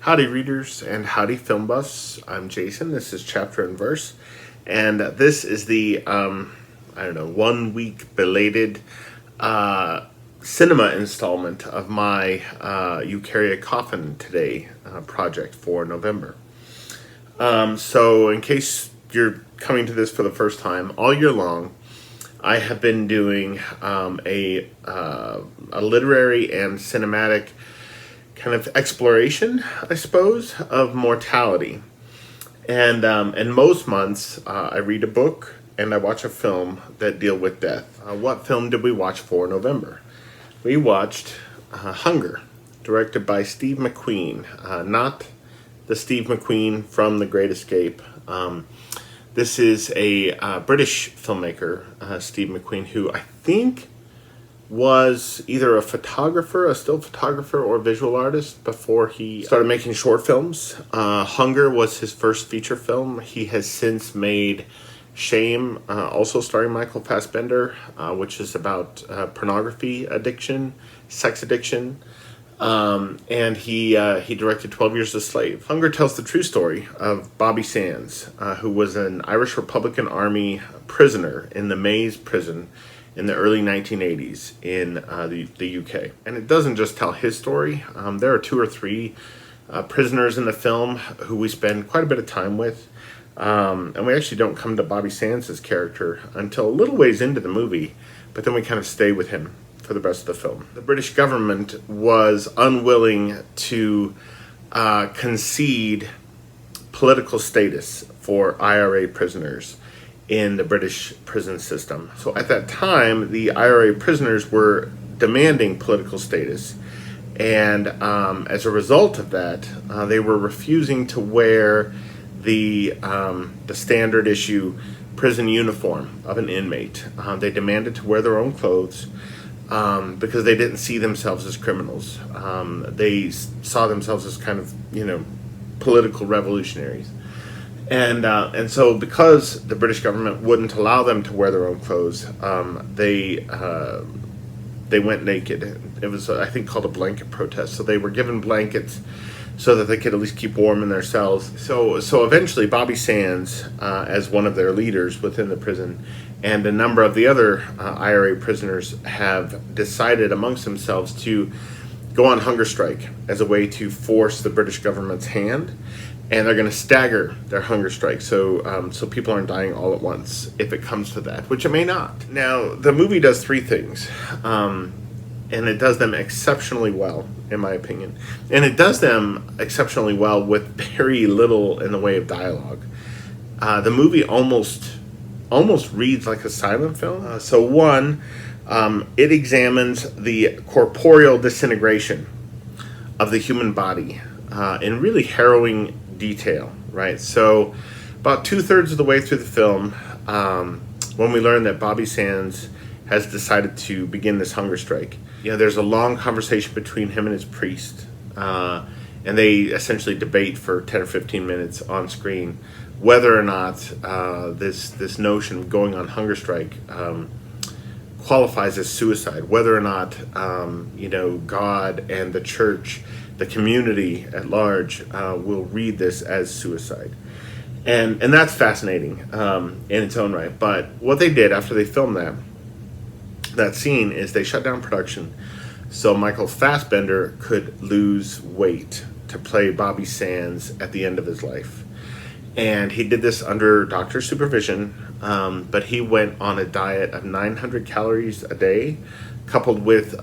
Howdy readers and howdy film buffs. I'm Jason. This is Chapter and Verse. And this is the, 1 week belated cinema installment of my You Carry a Coffin Today project for November. So in case you're coming to this for the first time, all year long, I have been doing a literary and cinematic kind of exploration, I suppose, of mortality. And most months, I read a book and I watch a film that deal with death. What film did we watch for November? We watched Hunger, directed by Steve McQueen, not the Steve McQueen from The Great Escape. This is a British filmmaker, Steve McQueen, who I think was either a photographer, a still photographer, or visual artist before he started making short films. Hunger was his first feature film. He has since made Shame, also starring Michael Fassbender, which is about pornography addiction, sex addiction. And he directed 12 Years a Slave. Hunger tells the true story of Bobby Sands, who was an Irish Republican Army prisoner in the Maze prison in the early 1980s in the UK. And it doesn't just tell his story. There are 2 or 3 prisoners in the film who we spend quite a bit of time with. And we actually don't come to Bobby Sands' character until a little ways into the movie, but then we kind of stay with him for the rest of the film. The British government was unwilling to concede political status for IRA prisoners in the British prison system. So at that time, the IRA prisoners were demanding political status. And as a result of that, they were refusing to wear the standard issue prison uniform of an inmate. They demanded to wear their own clothes because they didn't see themselves as criminals. They saw themselves as kind of, political revolutionaries. And so because the British government wouldn't allow them to wear their own clothes, they went naked. It was, I think, called a blanket protest. So they were given blankets so that they could at least keep warm in their cells. So eventually Bobby Sands, as one of their leaders within the prison, and a number of the other IRA prisoners have decided amongst themselves to go on hunger strike as a way to force the British government's hand. And they're going to stagger their hunger strike, so people aren't dying all at once if it comes to that, which it may not. Now, the movie does 3 things, and it does them exceptionally well, in my opinion. And it does them exceptionally well with very little in the way of dialogue. The movie almost reads like a silent film. So one, it examines the corporeal disintegration of the human body in really harrowing detail, right? So about 2/3 of the way through the film, when we learn that Bobby Sands has decided to begin this hunger strike, there's a long conversation between him and his priest, and they essentially debate for 10 or 15 minutes on screen whether or not this notion of going on hunger strike qualifies as suicide, whether or not God and the church, the community at large, will read this as suicide. And that's fascinating in its own right. But what they did after they filmed that scene is they shut down production so Michael Fassbender could lose weight to play Bobby Sands at the end of his life. And he did this under doctor supervision, but he went on a diet of 900 calories a day, coupled with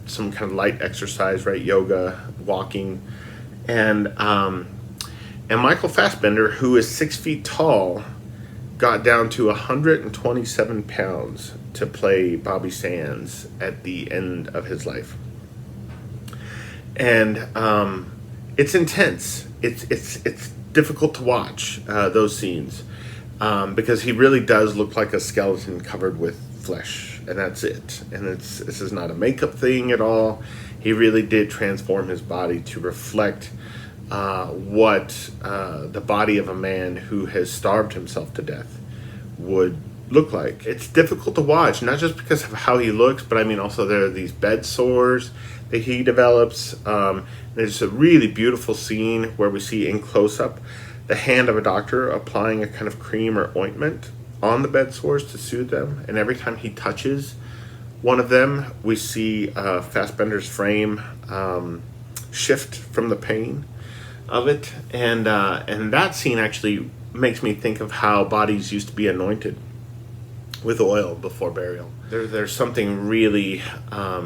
some kind of light exercise, right? Yoga, walking. And Michael Fassbender, who is 6 feet tall, got down to 127 pounds to play Bobby Sands at the end of his life. And it's intense. It's difficult to watch those scenes because he really does look like a skeleton covered with flesh, and that's it. And this is not a makeup thing at all. He really did transform his body to reflect what the body of a man who has starved himself to death would look like. It's difficult to watch, not just because of how he looks, but I mean also there are these bed sores that he develops. There's a really beautiful scene where we see in close-up the hand of a doctor applying a kind of cream or ointment on the bed sores to soothe them, and every time he touches one of them, we see Fassbender's frame shift from the pain of it, and that scene actually makes me think of how bodies used to be anointed with oil before burial. There's something really, I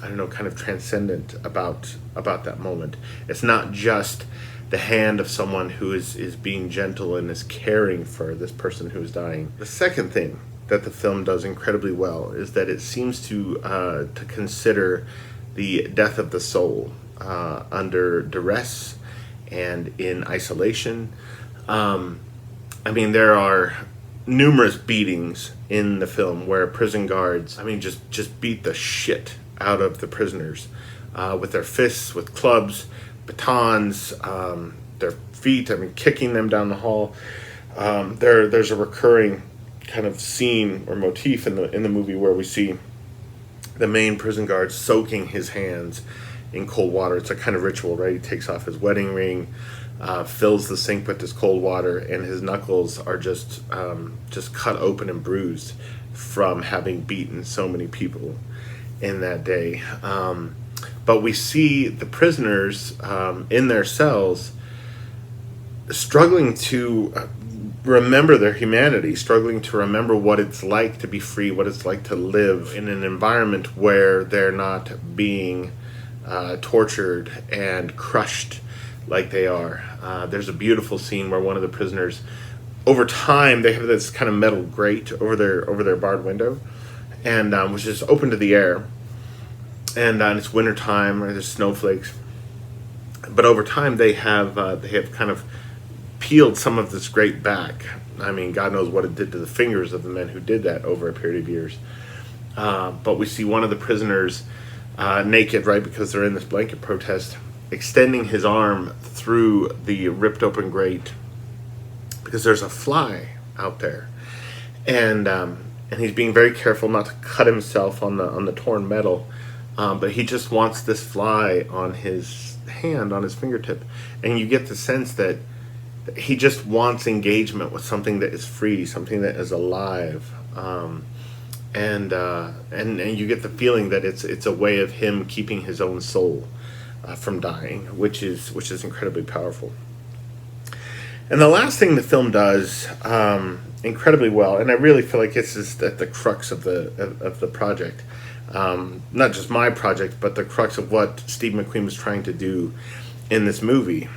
don't know, kind of transcendent about that moment. It's not just the hand of someone who is being gentle and is caring for this person who is dying. The second thing that the film does incredibly well is that it seems to consider the death of the soul under duress and in isolation. I mean, there are numerous beatings in the film where prison guards, just beat the shit out of the prisoners with their fists, with clubs, batons, their feet, kicking them down the hall. There's a recurring kind of scene or motif in the movie where we see the main prison guard soaking his hands in cold water. It's a kind of ritual, right? He takes off his wedding ring, fills the sink with this cold water, and his knuckles are just cut open and bruised from having beaten so many people in that day. But we see the prisoners in their cells struggling to remember their humanity, struggling to remember what it's like to be free, what it's like to live in an environment where they're not being tortured and crushed like they are. There's a beautiful scene where one of the prisoners, over time, they have this kind of metal grate over their barred window, and which is open to the air. And it's wintertime, or there's snowflakes. But over time, they have kind of peeled some of this grate back. I mean, God knows what it did to the fingers of the men who did that over a period of years. But we see one of the prisoners naked, right, because they're in this blanket protest, extending his arm through the ripped open grate because there's a fly out there, and he's being very careful not to cut himself on the torn metal, but he just wants this fly on his hand, on his fingertip, and you get the sense that he just wants engagement with something that is free, something that is alive, and you get the feeling that it's a way of him keeping his own soul from dying, which is incredibly powerful. And the last thing the film does incredibly well, and I really feel like this is at the crux of the project, not just my project, but the crux of what Steve McQueen was trying to do in this movie,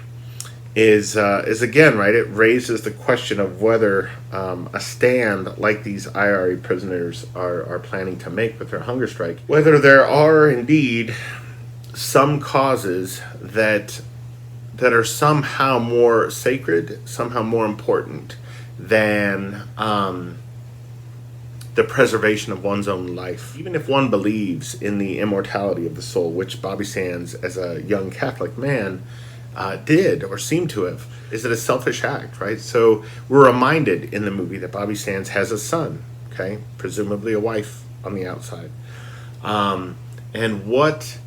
is again, right, it raises the question of whether a stand like these IRA prisoners are planning to make with their hunger strike, whether there are indeed some causes that are somehow more sacred, somehow more important than the preservation of one's own life. Even if one believes in the immortality of the soul, which Bobby Sands, as a young Catholic man, did or seemed to have, is it a selfish act, right? So we're reminded in the movie that Bobby Sands has a son, okay, presumably a wife on the outside, and what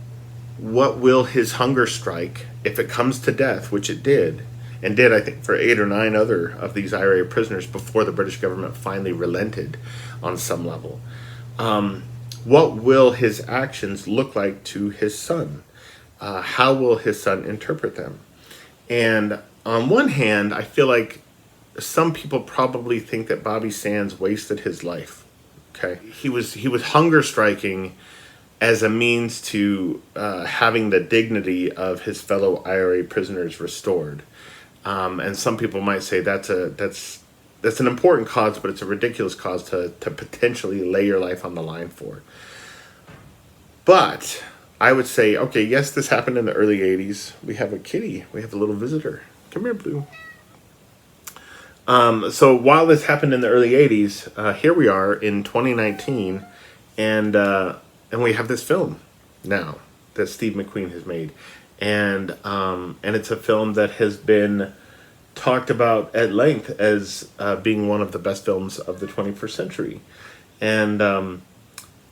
will his hunger strike, if it comes to death, which it did, and did, I think, for 8 or 9 other of these IRA prisoners before the British government finally relented on some level. What will his actions look like to his son? How will his son interpret them? And on one hand, I feel like some people probably think that Bobby Sands wasted his life. Okay, he was hunger striking as a means to having the dignity of his fellow IRA prisoners restored. And some people might say that's an important cause, but it's a ridiculous cause to potentially lay your life on the line for. But I would say, okay, yes, this happened in the early 80s. We have a kitty. We have a little visitor. Come here, Blue. So while this happened in the early 80s, here we are in 2019, and we have this film now that Steve McQueen has made. And it's a film that has been talked about at length as being one of the best films of the 21st century. And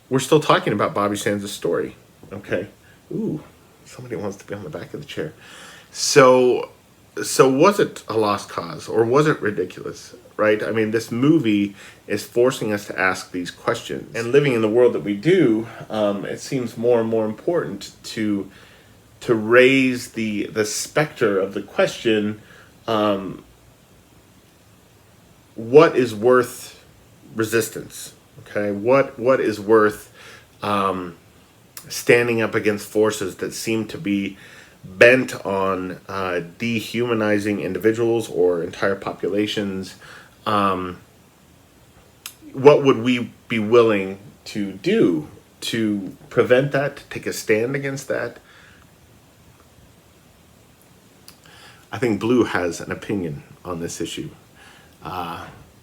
we're still talking about Bobby Sands' story. Okay. Ooh, somebody wants to be on the back of the chair. So was it a lost cause, or was it ridiculous? Right? I mean, this movie is forcing us to ask these questions. And living in the world that we do, it seems more and more important to raise the specter of the question, what is worth resistance? Okay, what is worth standing up against forces that seem to be bent on dehumanizing individuals or entire populations? What would we be willing to do to prevent that, to take a stand against that? I think Blue has an opinion on this issue.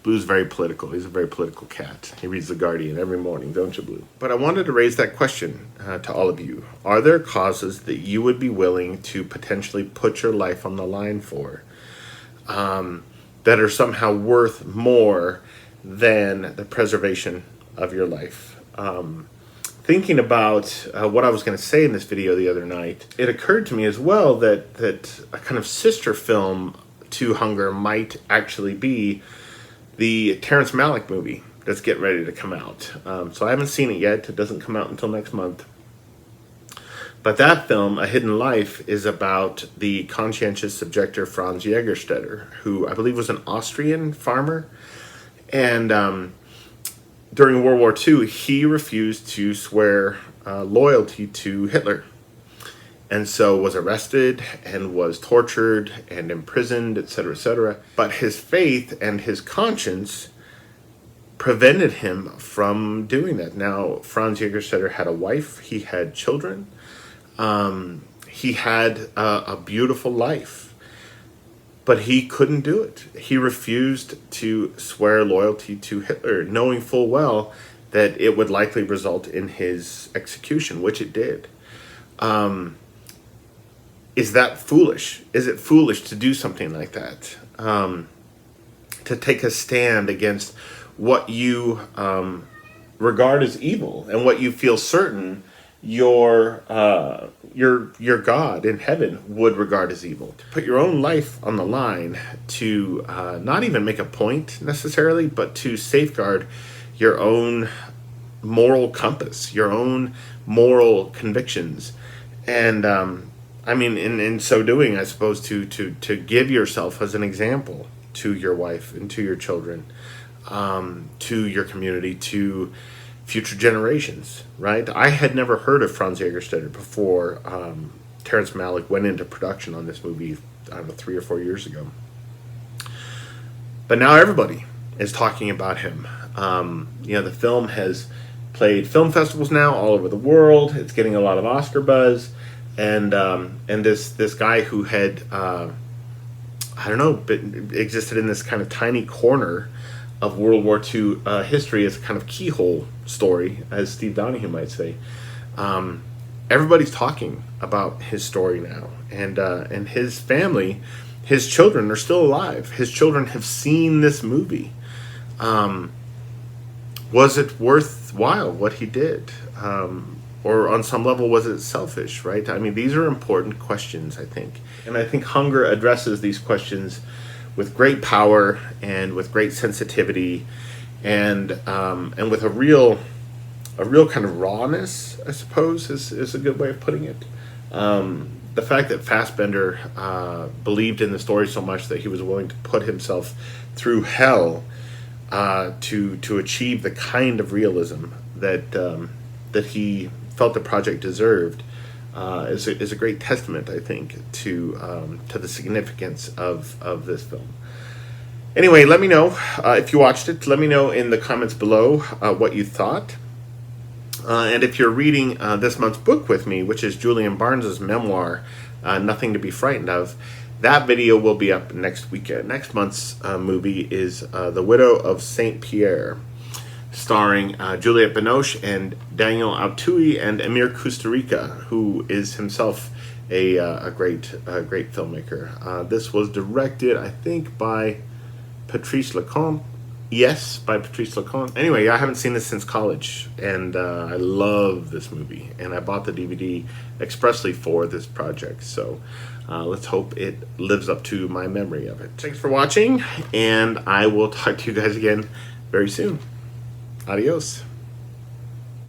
Blue's very political. He's a very political cat. He reads The Guardian every morning, don't you, Blue? But I wanted to raise that question to all of you. Are there causes that you would be willing to potentially put your life on the line for, that are somehow worth more than the preservation of your life? Thinking about what I was going to say in this video the other night, it occurred to me as well that a kind of sister film to Hunger might actually be the Terrence Malick movie that's getting ready to come out. So I haven't seen it yet. It doesn't come out until next month. But that film, A Hidden Life, is about the conscientious objector Franz Jaeger, who I believe was an Austrian farmer. And during World War II, he refused to swear loyalty to Hitler. And so was arrested and was tortured and imprisoned, etc., etc. But his faith and his conscience prevented him from doing that. Now, Franz Jaeger had a wife. He had children. He had a beautiful life. But he couldn't do it. He refused to swear loyalty to Hitler, knowing full well that it would likely result in his execution, which it did. Is that foolish? Is it foolish to do something like that? To take a stand against what you regard as evil and what you feel certain your God in heaven would regard as evil. To put your own life on the line to not even make a point necessarily, but to safeguard your own moral compass, your own moral convictions. And I mean, in so doing, I suppose to give yourself as an example to your wife and to your children, to your community, to future generations, right? I had never heard of Franz Jaeger before Terrence Malick went into production on this movie, I don't know, 3 or 4 years ago. But now everybody is talking about him. The film has played film festivals now all over the world. It's getting a lot of Oscar buzz. And this guy who had, existed in this kind of tiny corner of World War II history as a kind of keyhole story, as Steve Donahue might say. Everybody's talking about his story now, and his family, his children are still alive. His children have seen this movie. Was it worthwhile what he did? Or on some level, was it selfish, right? I mean, these are important questions, I think. And I think Hunger addresses these questions with great power and with great sensitivity and with a real kind of rawness, I suppose, is a good way of putting it. The fact that Fassbender believed in the story so much that he was willing to put himself through hell to achieve the kind of realism that he felt the project deserved is a great testament, I think, to the significance of this film. Anyway, let me know if you watched it. Let me know in the comments below what you thought. And if you're reading this month's book with me, which is Julian Barnes's memoir, Nothing to Be Frightened Of, that video will be up next weekend. Next month's movie is The Widow of Saint-Pierre, starring Juliette Binoche and Daniel Auteuil and Emir Kusturica, who is himself a great filmmaker. This was directed, I think, by Patrice Leconte. Yes, by Patrice Leconte. Anyway, I haven't seen this since college, and I love this movie. And I bought the DVD expressly for this project. So let's hope it lives up to my memory of it. Thanks for watching, and I will talk to you guys again very soon. Adios.